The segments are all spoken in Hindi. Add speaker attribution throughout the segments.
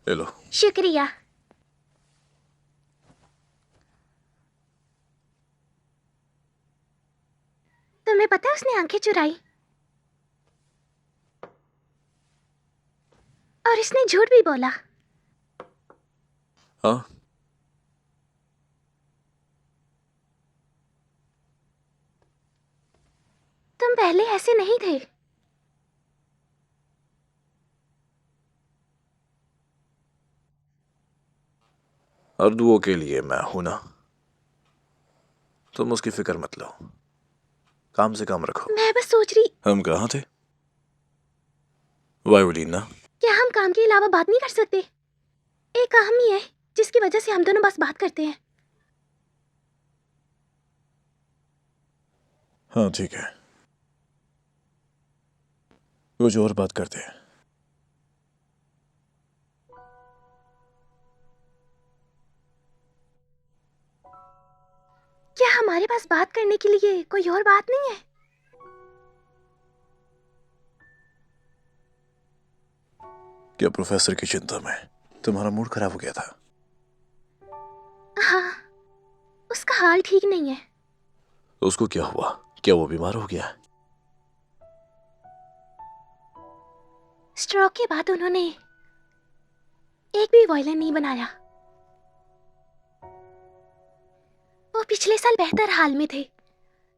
Speaker 1: ले लो।
Speaker 2: शुक्रिया। तुम्हें पता है उसने आंखें चुराई और इसने झूठ भी बोला।
Speaker 1: हाँ,
Speaker 2: तुम पहले ऐसे नहीं थे।
Speaker 1: और दुओं के लिए मैं हूं ना। तुम उसकी फिक्र मत लो, काम से काम रखो।
Speaker 2: मैं बस सोच रही,
Speaker 1: हम कहाँ थे? वायोलिन ना।
Speaker 2: क्या हम काम के अलावा बात नहीं कर सकते? एक काम ही है जिसकी वजह से हम दोनों बस बात करते हैं।
Speaker 1: हाँ ठीक है, कुछ और बात करते हैं।
Speaker 2: क्या हमारे पास बात करने के लिए कोई और बात नहीं है?
Speaker 1: क्या प्रोफेसर की चिंता में तुम्हारा मूड खराब हो गया था?
Speaker 2: हाँ, उसका हाल ठीक नहीं है।
Speaker 1: उसको क्या हुआ? क्या वो बीमार हो गया?
Speaker 2: स्ट्रोक के बाद उन्होंने एक भी वायलिन नहीं बनाया। वो पिछले साल बेहतर हाल में थे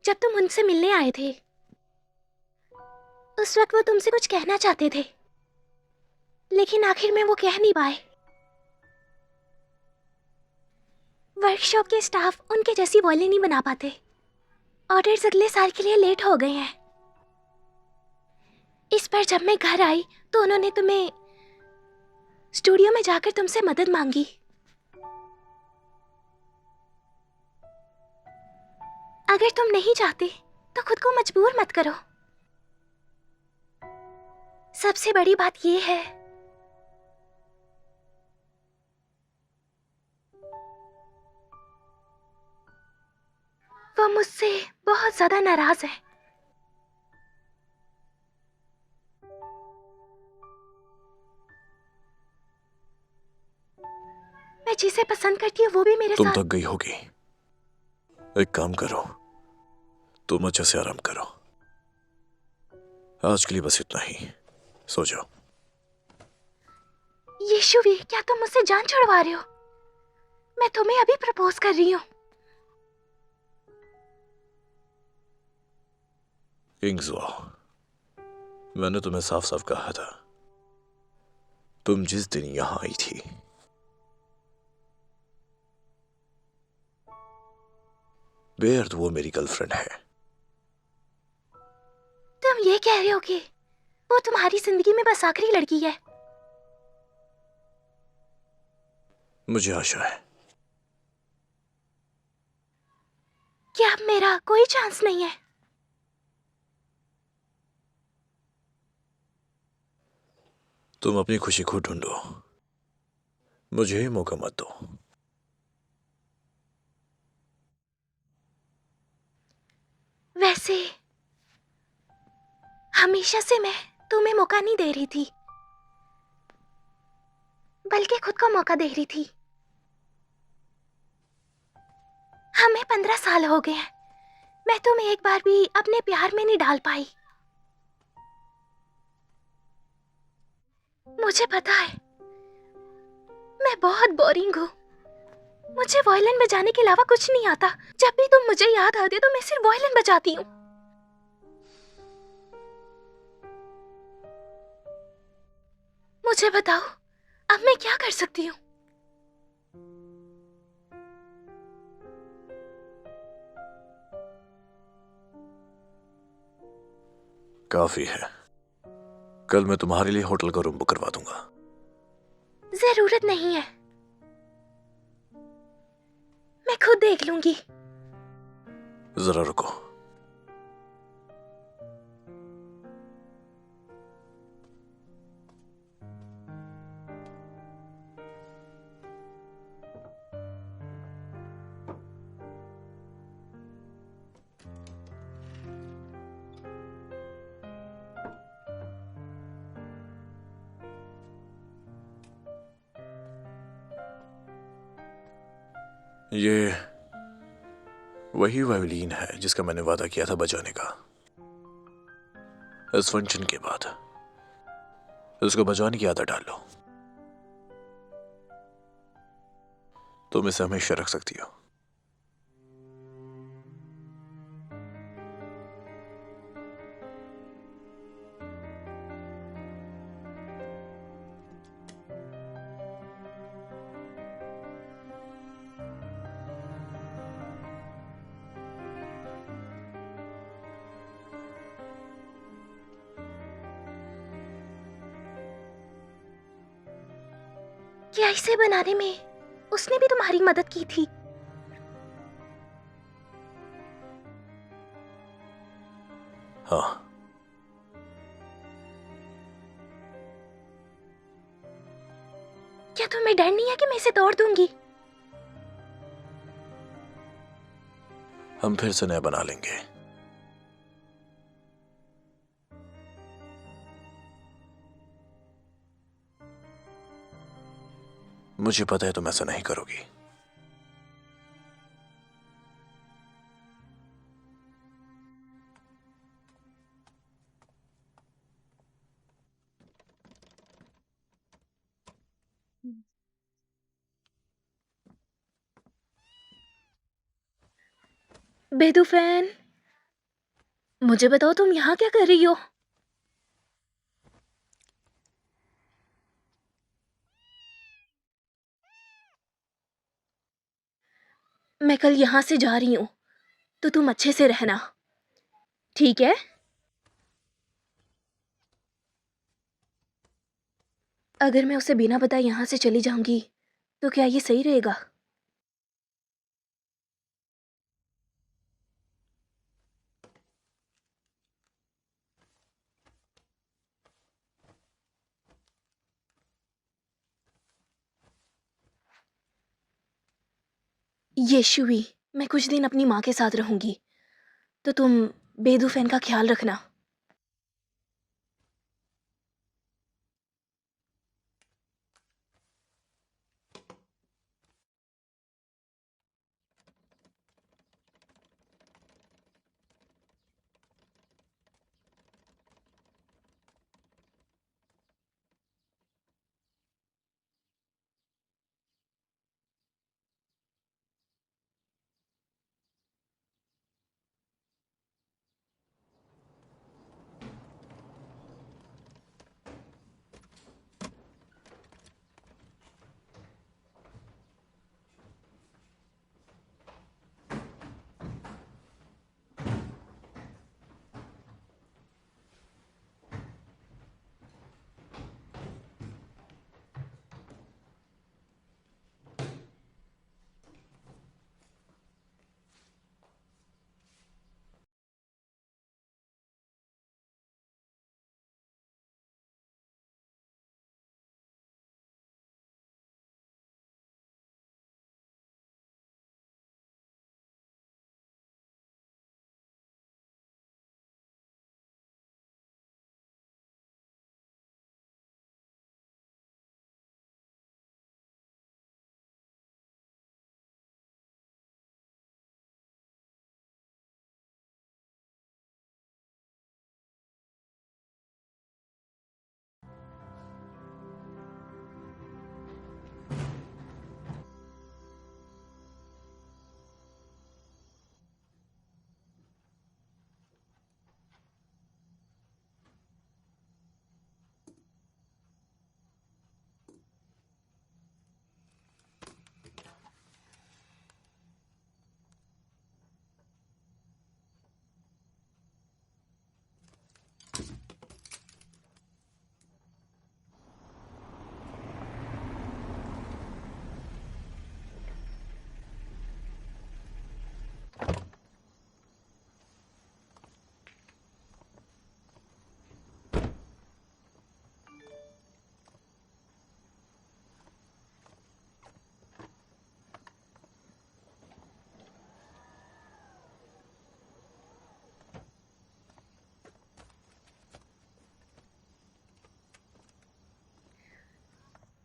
Speaker 2: जब तुम उनसे मिलने आए थे। उस वक्त वो तुमसे कुछ कहना चाहते थे, लेकिन आखिर में वो कह नहीं पाए। वर्कशॉप के स्टाफ उनके जैसी वायलिन नहीं बना पाते। ऑर्डर्स अगले साल के लिए लेट हो गए हैं। इस बार जब मैं घर आई तो उन्होंने तुम्हें स्टूडियो में जाकर तुमसे मदद मांगी। अगर तुम नहीं चाहते तो खुद को मजबूर मत करो। सबसे बड़ी बात यह है, वो मुझसे बहुत ज्यादा नाराज है। मैं जिसे पसंद करती हूँ वो भी मेरे
Speaker 1: तुम
Speaker 2: साथ।
Speaker 1: थक गई होगी, एक काम करो, तुम अच्छे से आराम करो। आज के लिए बस इतना ही, सो जाओ।
Speaker 2: यीशु भी, क्या तुम मुझसे जान छुड़वा रहे हो? मैं तुम्हें अभी प्रपोज कर रही हूँ।
Speaker 1: किंग्सवॉ, मैंने तुम्हें साफ साफ कहा था, तुम जिस दिन यहां आई थी बेअर्थ वो मेरी गर्लफ्रेंड है।
Speaker 2: तुम ये कह रहे हो कि वो तुम्हारी जिंदगी में बस आखिरी लड़की है?
Speaker 1: मुझे आशा है।
Speaker 2: क्या अब मेरा कोई चांस नहीं है?
Speaker 1: तुम अपनी खुशी खुद ढूंढो, मुझे ही मौका मत दो।
Speaker 2: वैसे हमेशा से मैं तुम्हें मौका नहीं दे रही थी, बल्कि खुद को मौका दे रही थी। हमें 15 साल हो गए हैं, मैं तुम्हें एक बार भी अपने प्यार में नहीं डाल पाई। मुझे पता है मैं बहुत बोरिंग हूँ। मुझे वायलिन बजाने के अलावा कुछ नहीं आता। जब भी तुम मुझे याद आते तो मैं सिर्फ वायलिन बजाती हूँ। मुझे बताओ, अब मैं क्या कर सकती हूँ?
Speaker 1: काफी है, कल मैं तुम्हारे लिए होटल का रूम बुक करवा दूंगा।
Speaker 2: जरूरत नहीं है, मैं खुद देख लूंगी।
Speaker 1: जरा रुको। ये वही वायोलिन है जिसका मैंने वादा किया था बजाने का। इस फंक्शन के बाद उसको बजाने की आदत डाल लो, तुम इसे हमेशा रख सकती हो।
Speaker 2: क्या इसे बनाने में उसने भी तुम्हारी मदद की थी?
Speaker 1: हाँ,
Speaker 2: क्या तुम्हें डर नहीं है कि मैं इसे तोड़ दूंगी?
Speaker 1: हम फिर से नया बना लेंगे। मुझे पता है तुम ऐसा नहीं करोगी।
Speaker 2: बेदूफैन, मुझे बताओ तुम यहाँ क्या कर रही हो? मैं कल यहाँ से जा रही हूँ, तो तुम अच्छे से रहना, ठीक है? अगर मैं उसे बिना बताए यहाँ से चली जाऊंगी, तो क्या ये सही रहेगा? येशुवी, मैं कुछ दिन अपनी माँ के साथ रहूंगी, तो तुम बेदूफैन का ख्याल रखना।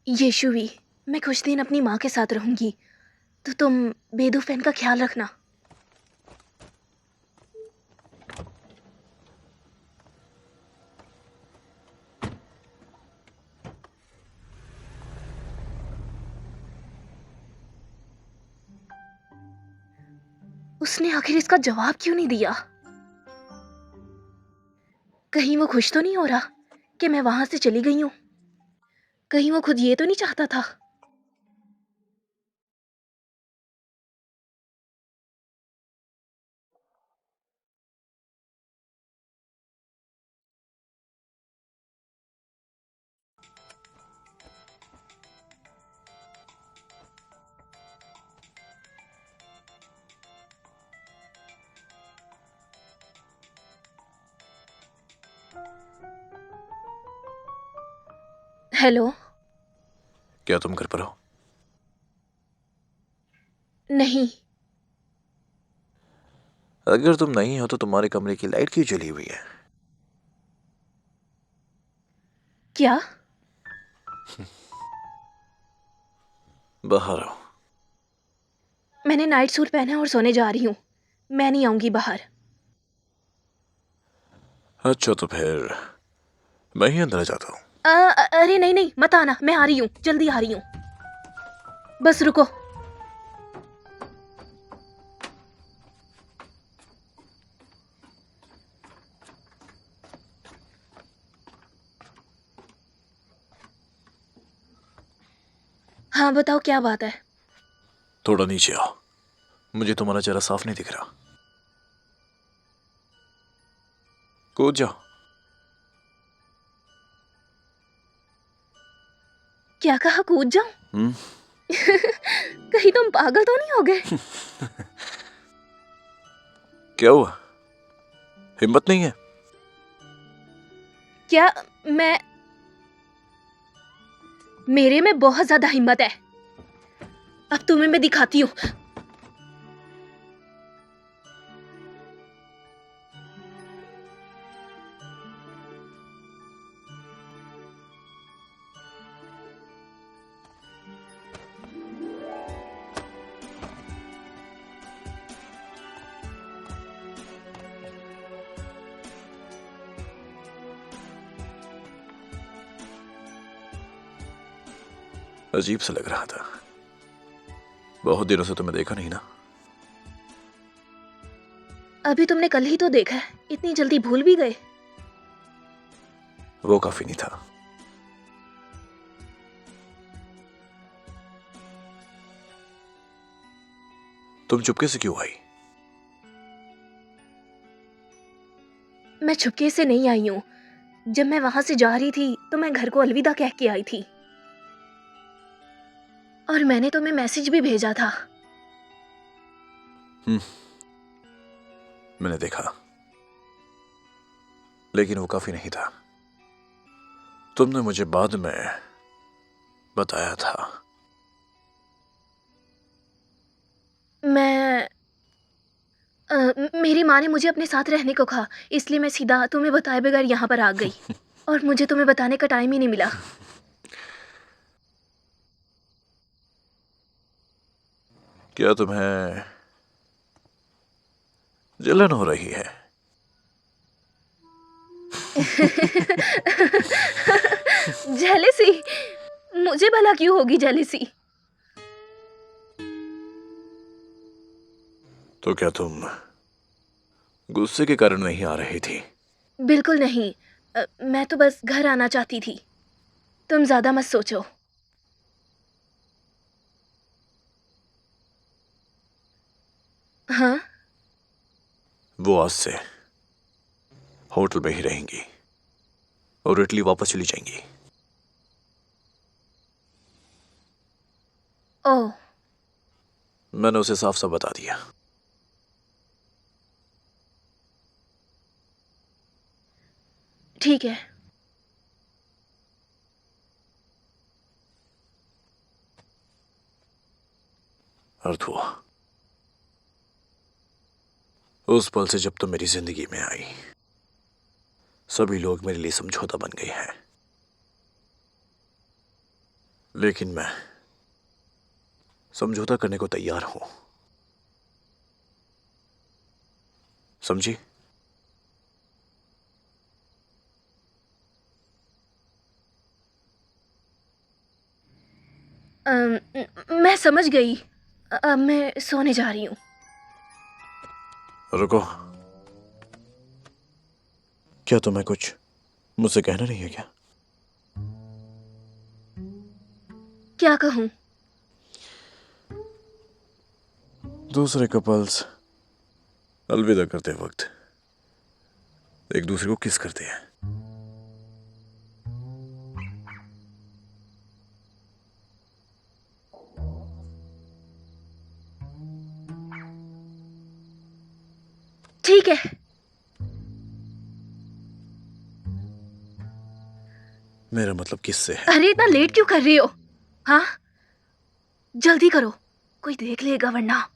Speaker 2: येशुवी, मैं कुछ दिन अपनी माँ के साथ रहूंगी, तो तुम बेदू फैन का ख्याल रखना। उसने आखिर इसका जवाब क्यों नहीं दिया? कहीं वो खुश तो नहीं हो रहा कि मैं वहां से चली गई हूं? कहीं वो खुद ये तो नहीं चाहता था? हेलो।
Speaker 1: क्या तुम घर पर हो?
Speaker 2: नहीं।
Speaker 1: अगर तुम नहीं हो तो तुम्हारे कमरे की लाइट क्यों जली हुई है?
Speaker 2: क्या?
Speaker 1: बाहर आओ।
Speaker 2: मैंने नाइट सूट पहना है और सोने जा रही हूँ। मैं नहीं आऊंगी बाहर।
Speaker 1: अच्छा तो फिर मैं ही अंदर जाता हूँ।
Speaker 2: अरे नहीं नहीं, मत आना, मैं आ रही हूँ, जल्दी आ रही हूँ। बस रुको। हाँ बताओ, क्या बात है?
Speaker 1: थोड़ा नीचे आओ, मुझे तुम्हारा चेहरा साफ नहीं दिख रहा। कूद जाओ।
Speaker 2: क्या कहा, कूद जाऊं? कहीं तुम पागल तो नहीं हो गए?
Speaker 1: क्या हुआ? हिम्मत नहीं है?
Speaker 2: क्या? मैं मेरे में बहुत ज्यादा हिम्मत है। अब तुम्हें मैं दिखाती हूँ।
Speaker 1: अजीब सा लग रहा था। बहुत दिनों से तुम्हें देखा नहीं ना।
Speaker 2: अभी तुमने कल ही तो देखा है, इतनी जल्दी भूल भी गए?
Speaker 1: वो काफी नहीं था। तुम चुपके से क्यों आई?
Speaker 2: मैं छुपके से नहीं आई हूँ। जब मैं वहां से जा रही थी तो मैं घर को अलविदा कह के आई थी। और मैंने तुम्हें मैसेज भी भेजा था।
Speaker 1: मैंने देखा, लेकिन वो काफी नहीं था। तुमने मुझे बाद में बताया था।
Speaker 2: मैं मेरी माँ ने मुझे अपने साथ रहने को कहा, इसलिए मैं सीधा तुम्हें बताए बगैर यहाँ पर आ गई। और मुझे तुम्हें बताने का टाइम ही नहीं मिला।
Speaker 1: क्या तुम्हें जलन हो रही है?
Speaker 2: जेलेसी? मुझे भला क्यों होगी जेलेसी?
Speaker 1: तो क्या तुम गुस्से के कारण नहीं आ रही थी?
Speaker 2: बिल्कुल नहीं। मैं तो बस घर आना चाहती थी। तुम ज्यादा मत सोचो। हाँ।
Speaker 1: वो आज से होटल में ही रहेंगी और इटली वापस चली जाएंगी।
Speaker 2: ओह।
Speaker 1: मैंने उसे साफ साफ बता दिया।
Speaker 2: ठीक है।
Speaker 1: अर्थ हुआ उस पल से जब तुम मेरी जिंदगी में आई, सभी लोग मेरे लिए समझौता बन गए हैं। लेकिन मैं समझौता करने को तैयार हूं, समझी?
Speaker 2: मैं समझ गई। अब मैं सोने जा रही हूँ।
Speaker 1: रुको, क्या तुम्हें कुछ मुझसे कहना नहीं है क्या?
Speaker 2: क्या कहूँ?
Speaker 1: दूसरे कपल्स अलविदा करते वक्त एक दूसरे को किस करते हैं।
Speaker 2: ठीक है।
Speaker 1: मेरा मतलब किससे है?
Speaker 2: अरे इतना लेट क्यों कर रही हो? हाँ, जल्दी करो, कोई देख लेगा वरना।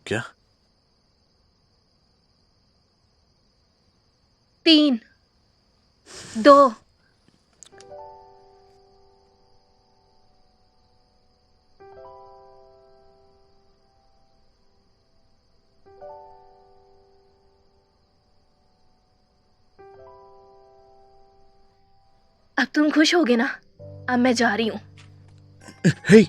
Speaker 1: क्या?
Speaker 2: 3, 2। अब तुम खुश होगे ना? अब मैं जा रही हूँ।
Speaker 1: हे,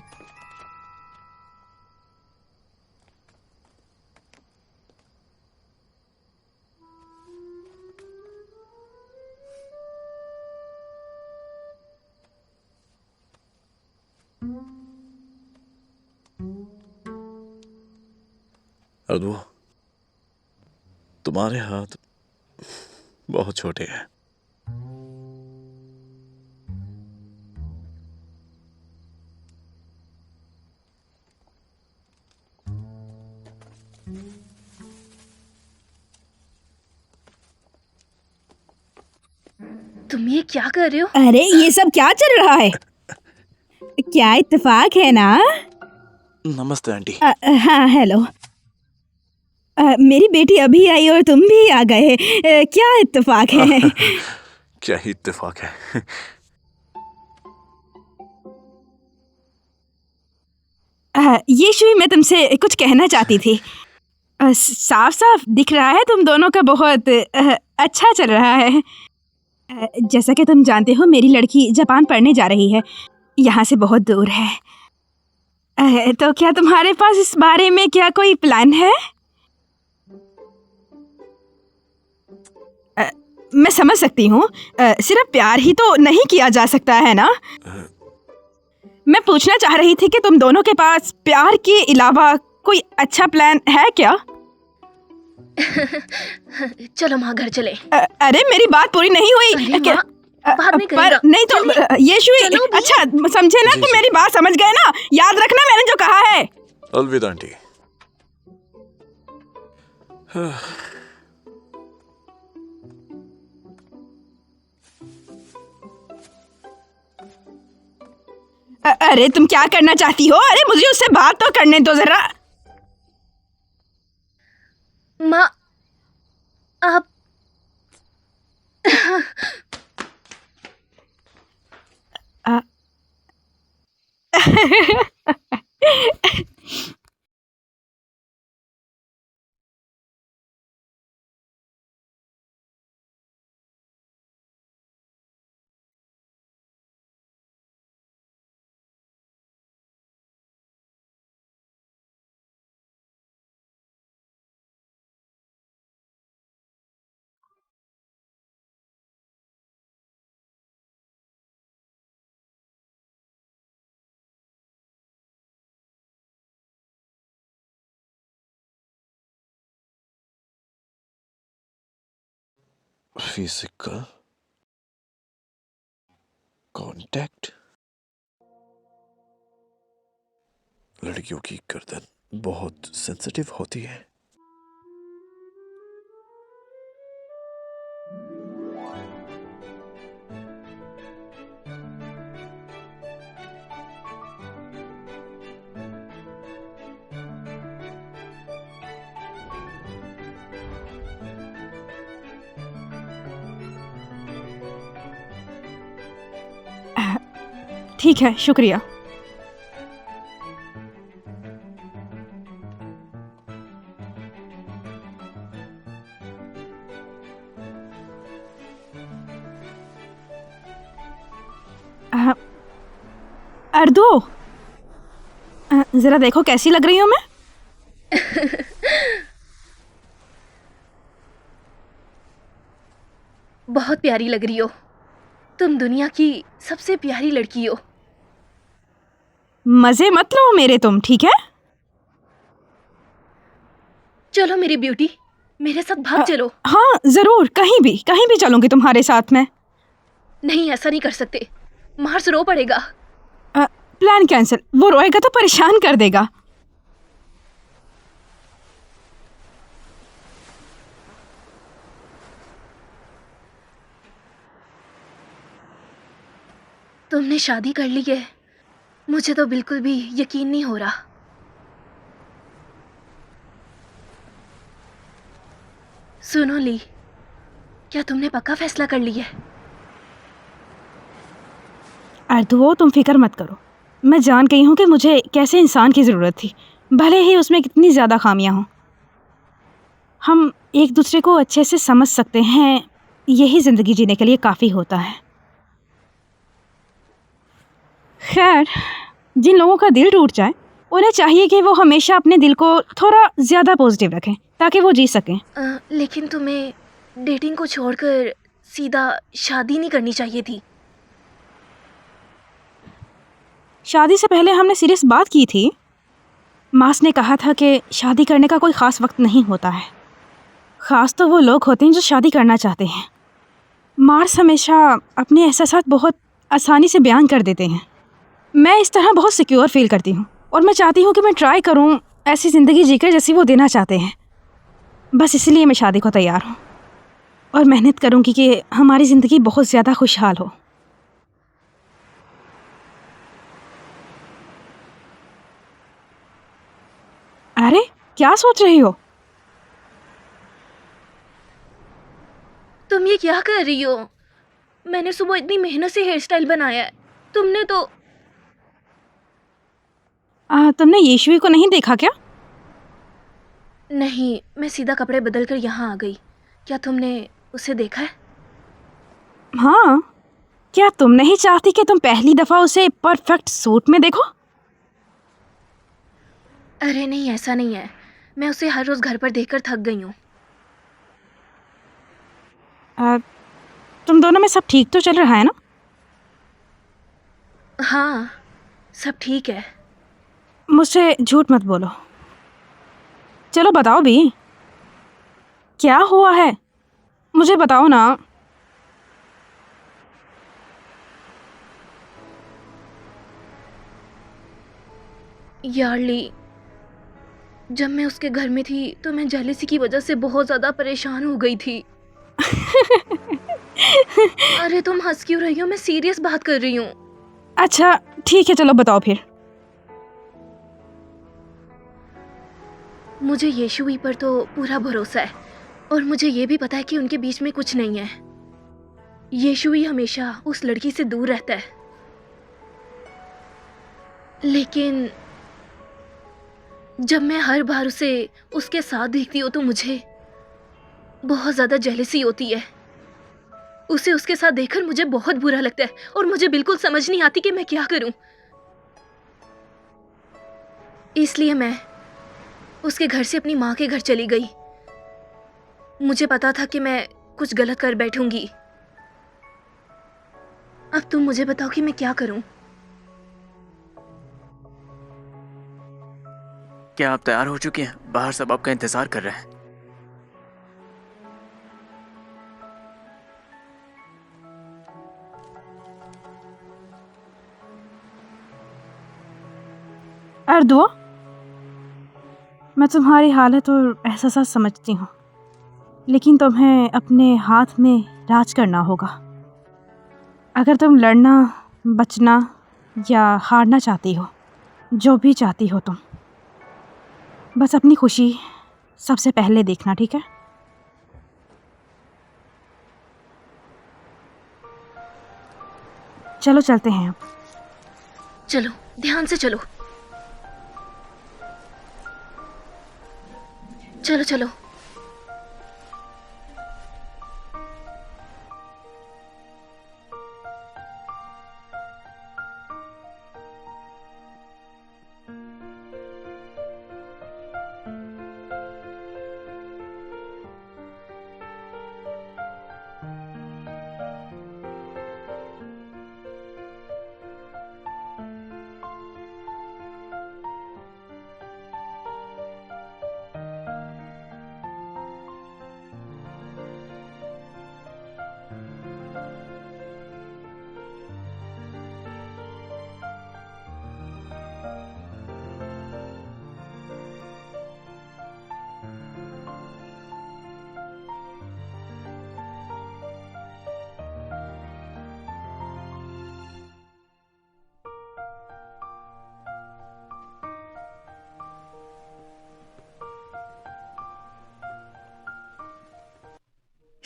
Speaker 1: अदू, तुम्हारे हाथ बहुत छोटे हैं।
Speaker 2: तुम ये क्या कर रहे हो?
Speaker 3: अरे ये सब क्या चल रहा है? क्या इत्तेफाक है ना?
Speaker 1: नमस्ते आंटी।
Speaker 3: हाँ हेलो। मेरी बेटी अभी आई और तुम भी आ गए। क्या इत्तेफाक है?
Speaker 1: क्या ही इत्तेफाक है।
Speaker 3: ये शुई, मैं तुमसे कुछ कहना चाहती थी। साफ साफ दिख रहा है तुम दोनों का बहुत अच्छा चल रहा है। जैसा कि तुम जानते हो, मेरी लड़की जापान पढ़ने जा रही है, यहाँ से बहुत दूर है। तो क्या तुम्हारे पास इस बारे में क्या कोई प्लान है? मैं समझ सकती हूँ, सिर्फ प्यार ही तो नहीं किया जा सकता है ना। मैं पूछना चाह रही थी कि तुम दोनों के पास प्यार के अलावा कोई अच्छा प्लान है क्या?
Speaker 2: चलो माँ, घर चले।
Speaker 3: अरे मेरी बात पूरी नहीं हुई।
Speaker 2: अरे माँ, बाद में
Speaker 3: पर
Speaker 2: करेगा।
Speaker 3: नहीं तो ये शुई,
Speaker 2: चलो भी।
Speaker 3: अच्छा समझे ना
Speaker 1: जी,
Speaker 3: कि
Speaker 1: जी।
Speaker 3: मेरी बात समझ गए ना? याद रखना मैंने जो कहा है।
Speaker 1: अलविदा आंटी।
Speaker 3: अरे तुम क्या करना चाहती हो? अरे मुझे उससे बात तो करने दो जरा।
Speaker 2: माँ, आप
Speaker 1: फिजिकल कांटेक्ट। लड़कियों की गर्दन बहुत सेंसिटिव होती है।
Speaker 3: ठीक है, शुक्रिया। अर्दो, जरा देखो कैसी लग रही हूँ मैं।
Speaker 2: बहुत प्यारी लग रही हो। तुम दुनिया की सबसे प्यारी लड़की हो।
Speaker 3: मजे मत लो मेरे तुम, ठीक है?
Speaker 2: चलो मेरी ब्यूटी, मेरे साथ भाग चलो।
Speaker 3: हाँ जरूर, कहीं भी चलूंगी तुम्हारे साथ में।
Speaker 2: नहीं, ऐसा नहीं कर सकते, मार्स रो पड़ेगा।
Speaker 3: Plan cancel. वो रोएगा तो परेशान कर देगा।
Speaker 2: तुमने शादी कर ली है? मुझे तो बिल्कुल भी यकीन नहीं हो रहा। सुनो ली, क्या तुमने पक्का फैसला कर लिया है?
Speaker 3: अर्दुओ, तुम फिक्र मत करो। मैं जान गई हूँ कि मुझे कैसे इंसान की ज़रूरत थी, भले ही उसमें कितनी ज़्यादा खामियां हों। हम एक दूसरे को अच्छे से समझ सकते हैं, यही ज़िंदगी जीने के लिए काफ़ी होता है। खैर, जिन लोगों का दिल टूट जाए उन्हें चाहिए कि वो हमेशा अपने दिल को थोड़ा ज़्यादा पॉजिटिव रखें ताकि वो जी सकें।
Speaker 2: लेकिन तुम्हें डेटिंग को छोड़कर सीधा शादी नहीं करनी चाहिए थी।
Speaker 3: शादी से पहले हमने सीरियस बात की थी। मास ने कहा था कि शादी करने का कोई ख़ास वक्त नहीं होता है। ख़ास तो वो लोग होते हैं जो शादी करना चाहते हैं। मार्स हमेशा अपने एहसासात बहुत आसानी से बयान कर देते हैं। मैं इस तरह बहुत सिक्योर फील करती हूँ और मैं चाहती हूँ कि मैं ट्राई करूँ ऐसी ज़िंदगी जीकर जैसी वो देना चाहते हैं। बस इसलिए मैं शादी को तैयार हूँ और मेहनत करूँगी कि हमारी ज़िंदगी बहुत ज़्यादा खुशहाल हो। अरे, क्या सोच रही हो?
Speaker 2: तुम ये क्या कर रही हो? मैंने सुबह इतनी मेहनत से हेयर स्टाइल बनाया है, तुमने तो।
Speaker 3: तुमने येशुई को नहीं देखा क्या?
Speaker 2: नहीं, मैं सीधा कपड़े बदल कर यहाँ आ गई। क्या तुमने उसे देखा है?
Speaker 3: हाँ, क्या तुम नहीं चाहती कि तुम पहली दफ़ा उसे परफेक्ट सूट में देखो?
Speaker 2: अरे नहीं, ऐसा नहीं है। मैं उसे हर रोज़ घर पर देखकर थक गई हूँ।
Speaker 3: तुम दोनों में सब ठीक तो चल रहा है ना?
Speaker 2: हाँ, सब ठीक है।
Speaker 3: मुझसे झूठ मत बोलो। चलो बताओ भी, क्या हुआ है? मुझे बताओ ना।
Speaker 2: यार्ली, जब मैं उसके घर में थी तो मैं जेलसी की वजह से बहुत ज़्यादा परेशान हो गई थी। अरे तुम हंस क्यों रही हो? मैं सीरियस बात कर रही हूँ।
Speaker 3: अच्छा ठीक है, चलो बताओ फिर।
Speaker 2: मुझे येशुई पर तो पूरा भरोसा है और मुझे ये भी पता है कि उनके बीच में कुछ नहीं है। येशुई हमेशा उस लड़की से दूर रहता है, लेकिन जब मैं हर बार उसे उसके साथ देखती हूँ तो मुझे बहुत ज़्यादा जेलसी होती है। उसे उसके साथ देखकर मुझे बहुत बुरा लगता है और मुझे बिल्कुल समझ नहीं आती कि मैं क्या करूं। इसलिए मैं उसके घर से अपनी माँ के घर चली गई। मुझे पता था कि मैं कुछ गलत कर बैठूंगी। अब तुम मुझे बताओ कि मैं क्या करूं।
Speaker 4: क्या आप तैयार हो चुके हैं? बाहर सब आपका इंतजार कर रहे हैं।
Speaker 3: अर्दुआ, मैं तुम्हारी हालत और एहसास समझती हूँ, लेकिन तुम्हें अपने हाथ में राज करना होगा। अगर तुम लड़ना, बचना या हारना चाहती हो, जो भी चाहती हो तुम, बस अपनी खुशी सबसे पहले देखना, ठीक है? चलो चलते हैं अब।
Speaker 2: चलो, ध्यान से चलो। चलो चलो।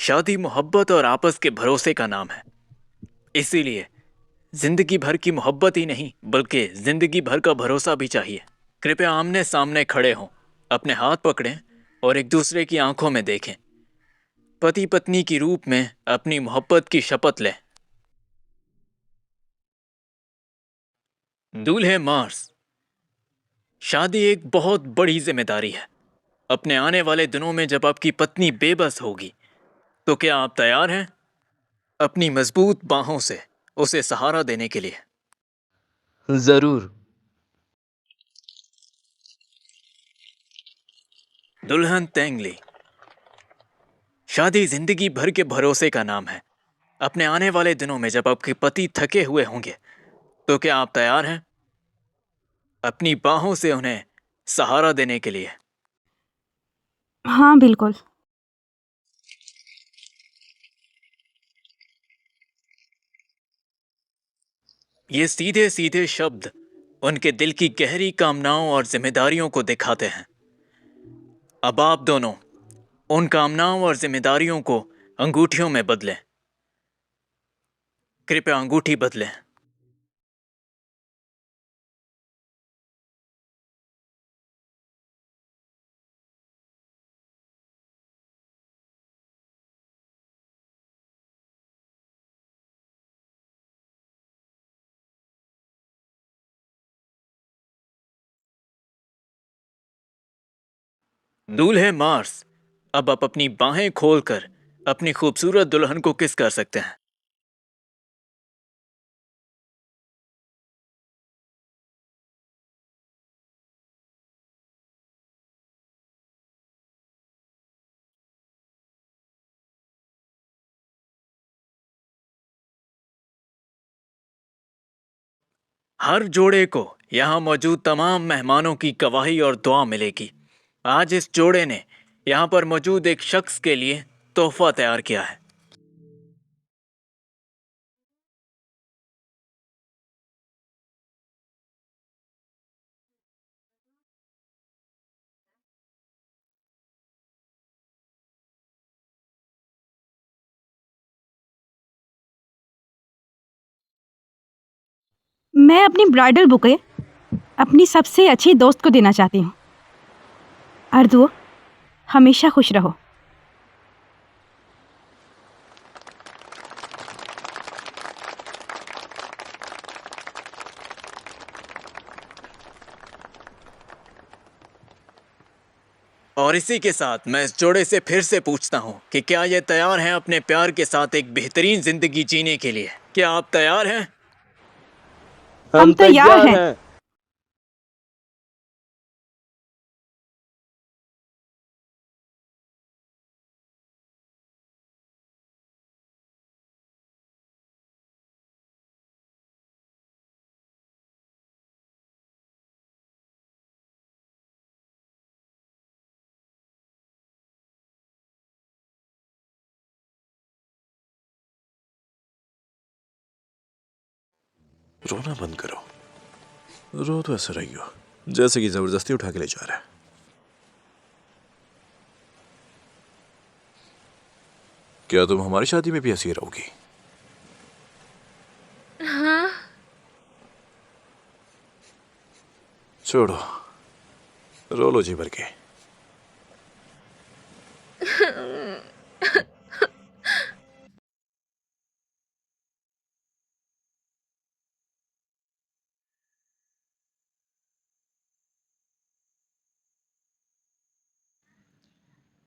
Speaker 4: शादी मोहब्बत और आपस के भरोसे का नाम है। इसीलिए जिंदगी भर की मोहब्बत ही नहीं बल्कि जिंदगी भर का भरोसा भी चाहिए। कृपया आमने सामने खड़े हों, अपने हाथ पकड़ें और एक दूसरे की आंखों में देखें। पति पत्नी की रूप में अपनी मोहब्बत की शपथ लें। दूल्हे मार्स, शादी एक बहुत बड़ी जिम्मेदारी है। अपने आने वाले दिनों में जब आपकी पत्नी बेबस होगी तो क्या आप तैयार हैं अपनी मजबूत बाहों से उसे सहारा देने के लिए?
Speaker 1: जरूर।
Speaker 4: दुल्हन तेंगली, शादी जिंदगी भर के भरोसे का नाम है। अपने आने वाले दिनों में जब आपके पति थके हुए होंगे तो क्या आप तैयार हैं अपनी बाहों से उन्हें सहारा देने के लिए?
Speaker 3: हाँ बिल्कुल।
Speaker 4: ये सीधे सीधे शब्द उनके दिल की गहरी कामनाओं और जिम्मेदारियों को दिखाते हैं। अब आप दोनों उन कामनाओं और जिम्मेदारियों को अंगूठियों में बदलें। कृपया अंगूठी बदलें। दूल्हे मार्स, अब आप अपनी बाहें खोलकर अपनी खूबसूरत दुल्हन को किस कर सकते हैं। हर जोड़े को यहाँ मौजूद तमाम मेहमानों की गवाही और दुआ मिलेगी। आज इस जोड़े ने यहाँ पर मौजूद एक शख्स के लिए तोहफा तैयार किया है।
Speaker 3: मैं अपनी ब्राइडल बुके अपनी सबसे अच्छी दोस्त को देना चाहती हूँ। अर्जुओ, हमेशा खुश रहो।
Speaker 4: और इसी के साथ मैं इस जोड़े से फिर से पूछता हूँ कि क्या ये तैयार हैं अपने प्यार के साथ एक बेहतरीन जिंदगी जीने के लिए? क्या आप तैयार हैं?
Speaker 3: हम तैयार हैं।
Speaker 1: रोना बंद करो। रो तो ऐसे रही हो जैसे कि जबरदस्ती उठा के ले जा रहा है। क्या तुम हमारी शादी में भी ऐसी रहोगी?
Speaker 2: हाँ।
Speaker 1: छोड़ो, रो लो जी भर के।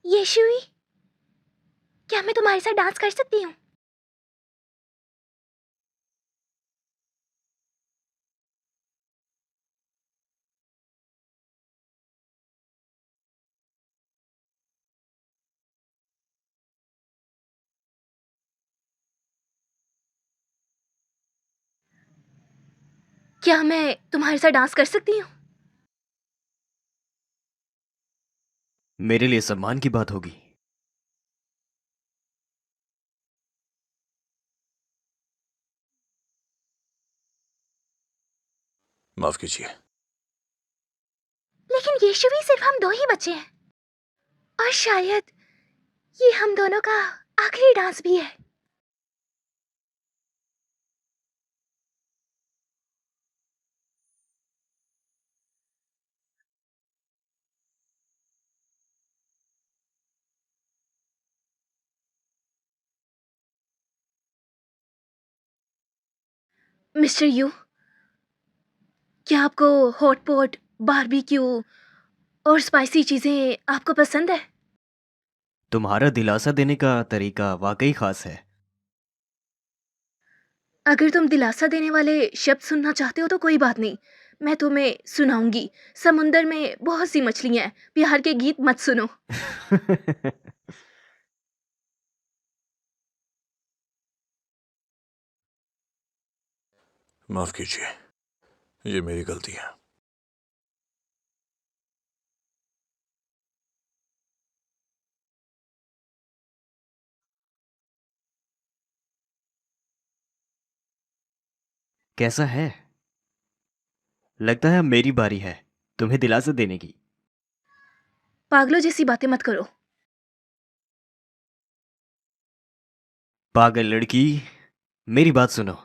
Speaker 2: यीशुई, क्या मैं तुम्हारे साथ डांस कर सकती हूँ? क्या मैं तुम्हारे साथ डांस कर सकती हूँ?
Speaker 5: मेरे लिए सम्मान की बात होगी।
Speaker 1: माफ कीजिए।
Speaker 2: लेकिन यीशुई, सिर्फ हम दो ही बचे हैं और शायद ये हम दोनों का आखिरी डांस भी है। मिस्टर यू, क्या आपको हॉट पॉट, बारबेक्यू और स्पाइसी चीजें आपको पसंद है?
Speaker 5: तुम्हारा दिलासा देने का तरीका वाकई खास है।
Speaker 2: अगर तुम दिलासा देने वाले शब्द सुनना चाहते हो तो कोई बात नहीं, मैं तुम्हें सुनाऊंगी। समुंदर में बहुत सी मछलियां हैं, प्यार के गीत मत सुनो।
Speaker 1: माफ कीजिए, ये मेरी गलती है।
Speaker 5: कैसा है? लगता है अब मेरी बारी है तुम्हें दिलासा देने की।
Speaker 2: पागलों जैसी बातें मत करो।
Speaker 5: पागल लड़की, मेरी बात सुनो।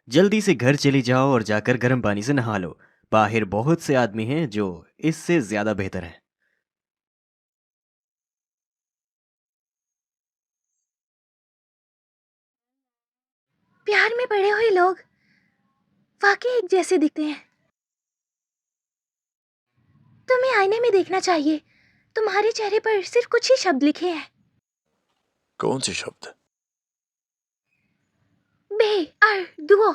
Speaker 5: जल्दी से घर चली जाओ और जाकर गर्म पानी से नहा लो। बाहर बहुत से आदमी हैं जो इससे ज्यादा बेहतर हैं।
Speaker 2: प्यार में पड़े हुए लोग वाकई एक जैसे दिखते हैं। तुम्हें आईने में देखना चाहिए। तुम्हारे चेहरे पर सिर्फ कुछ ही शब्द लिखे हैं।
Speaker 1: कौन से शब्द?
Speaker 2: बे अर दुओ।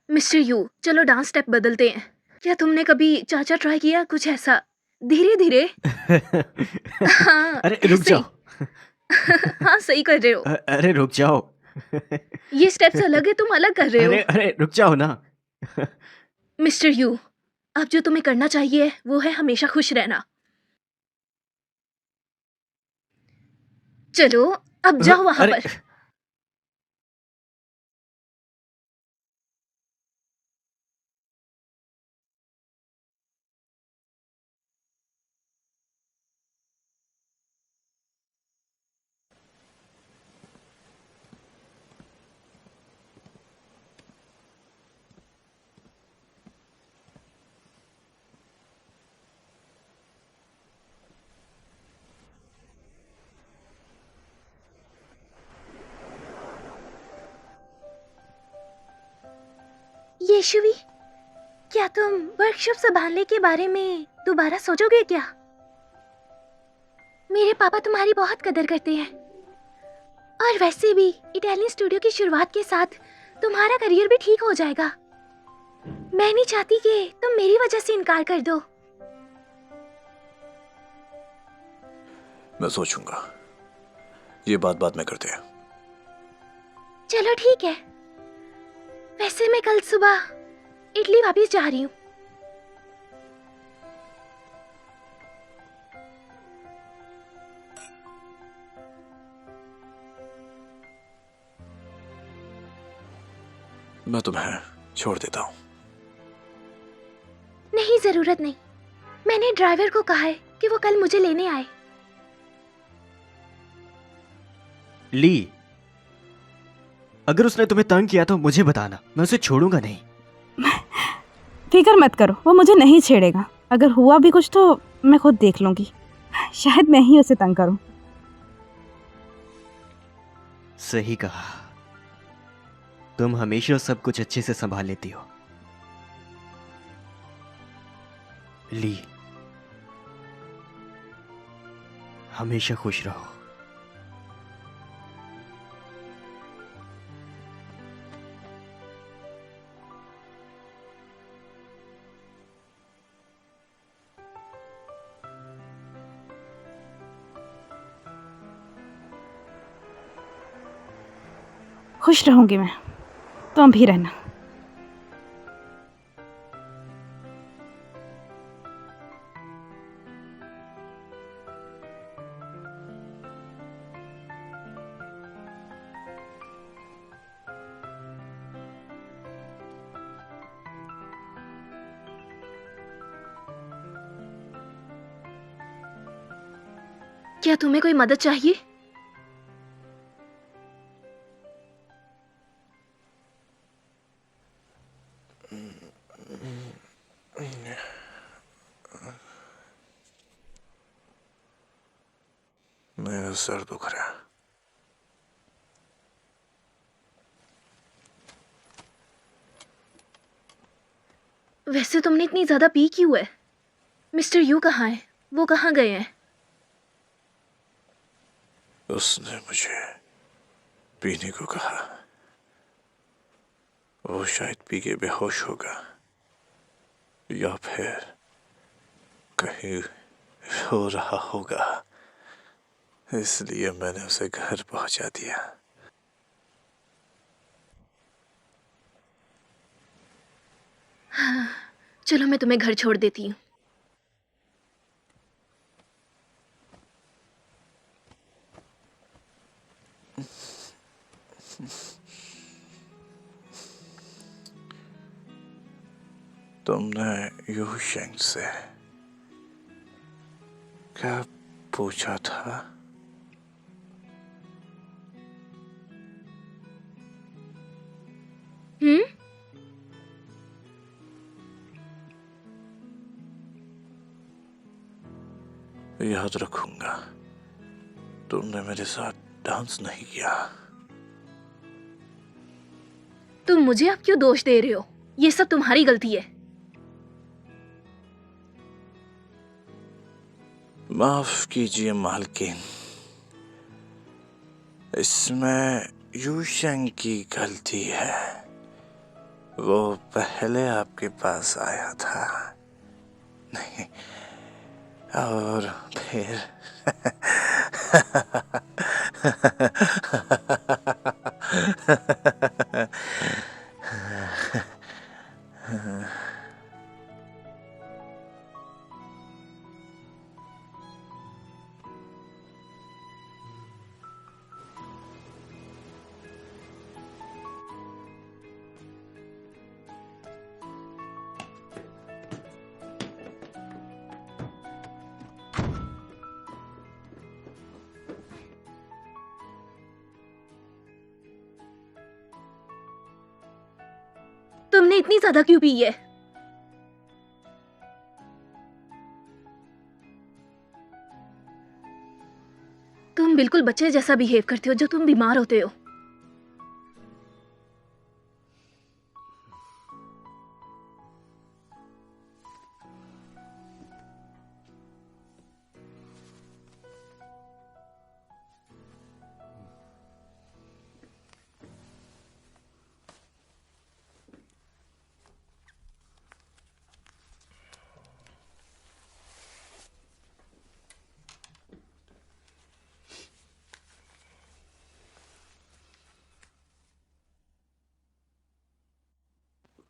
Speaker 2: मिस्टर यू, चलो डांस स्टेप बदलते हैं। क्या तुमने कभी चाचा ट्राई किया कुछ ऐसा? धीरे धीरे। हाँ,
Speaker 5: अरे रुक
Speaker 2: ऐसे ही।
Speaker 5: जाओ।
Speaker 2: हाँ, सही कर रहे हो।
Speaker 5: अरे रुक जाओ।
Speaker 2: ये स्टेप्स अलग है, तुम अलग कर रहे हो।
Speaker 5: अरे रुक जाओ ना।
Speaker 2: मिस्टर यू, अब जो तुम्हें करना चाहिए वो है हमेशा खुश रहना। चलो, अब जाओ वहां
Speaker 5: अरे
Speaker 2: पर। यीशुवी, क्या तुम वर्कशॉप संभालने के बारे में दोबारा सोचोगे क्या? मेरे पापा तुम्हारी बहुत कदर करते हैं, और वैसे भी इटालियन स्टूडियो की शुरुआत के साथ तुम्हारा करियर भी ठीक हो जाएगा। मैं नहीं चाहती कि तुम मेरी वजह से इनकार कर दो।
Speaker 1: मैं सोचूंगा। ये बात बाद में करते हैं।
Speaker 2: चलो ठीक है। वैसे मैं कल सुबह इटली वापस जा रही हूँ।
Speaker 1: मैं तुम्हें छोड़ देता हूँ।
Speaker 2: नहीं, जरूरत नहीं। मैंने ड्राइवर को कहा है कि वो कल मुझे लेने आए।
Speaker 5: ली, अगर उसने तुम्हें तंग किया तो मुझे बताना, मैं उसे छोड़ूंगा नहीं।
Speaker 3: फिक्र मत करो, वो मुझे नहीं छेड़ेगा। अगर हुआ भी कुछ तो मैं खुद देख लूंगी। शायद मैं ही उसे तंग करूं।
Speaker 5: सही कहा, तुम हमेशा सब कुछ अच्छे से संभाल लेती हो। ली, हमेशा खुश रहो।
Speaker 3: खुश रहूंगी मैं, तुम भी रहना।
Speaker 2: क्या तुम्हें कोई मदद चाहिए?
Speaker 1: मेरा सर दुख रहा है।
Speaker 2: वैसे तुमने इतनी ज्यादा पी क्यों है? मिस्टर यू कहाँ है? वो कहाँ गए हैं?
Speaker 1: उसने मुझे पीने को कहा। वो शायद पी के बेहोश होगा या फिर कहीं रो रहा होगा, इसलिए मैंने उसे घर पहुंचा दिया।
Speaker 2: चलो मैं तुम्हें घर छोड़ देती हूँ।
Speaker 1: तुमने यू शेंग से क्या पूछा था?
Speaker 2: हम्म?
Speaker 1: याद रखूंगा। तुमने मेरे साथ डांस नहीं किया।
Speaker 2: तुम मुझे अब क्यों दोष दे रहे हो? ये सब तुम्हारी गलती है।
Speaker 1: माफ कीजिए मालकिन, इसमें यू शेंग की गलती है। वो पहले आपके पास आया था, नहीं, और फिर
Speaker 2: तुमने इतनी ज्यादा क्यों पी है? तुम बिल्कुल बच्चे जैसा बिहेव करते हो जो तुम बीमार होते हो।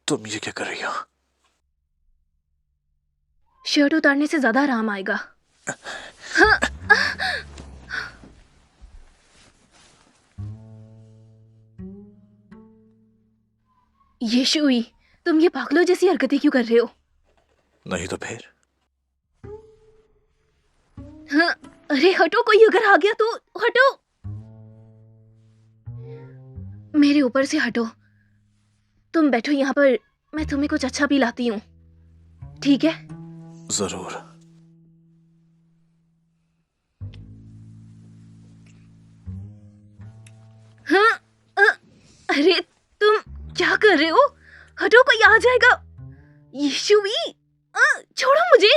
Speaker 1: तुम ये क्या कर रही हो?
Speaker 2: शर्ट उतारने से ज्यादा आराम आएगा। यीशुई, तुम ये पागलों जैसी हरकतें क्यों कर रहे हो?
Speaker 1: नहीं तो फिर?
Speaker 2: हाँ, अरे हटो, कोई अगर आ गया तो हटो। मेरे ऊपर से हटो। तुम बैठो यहाँ पर, मैं तुम्हें कुछ अच्छा पिलाती हूँ, ठीक है?
Speaker 1: जरूर।
Speaker 2: हाँ, अरे तुम क्या कर रहे हो? हटो, कोई आ जाएगा। यीशुई, छोड़ो मुझे।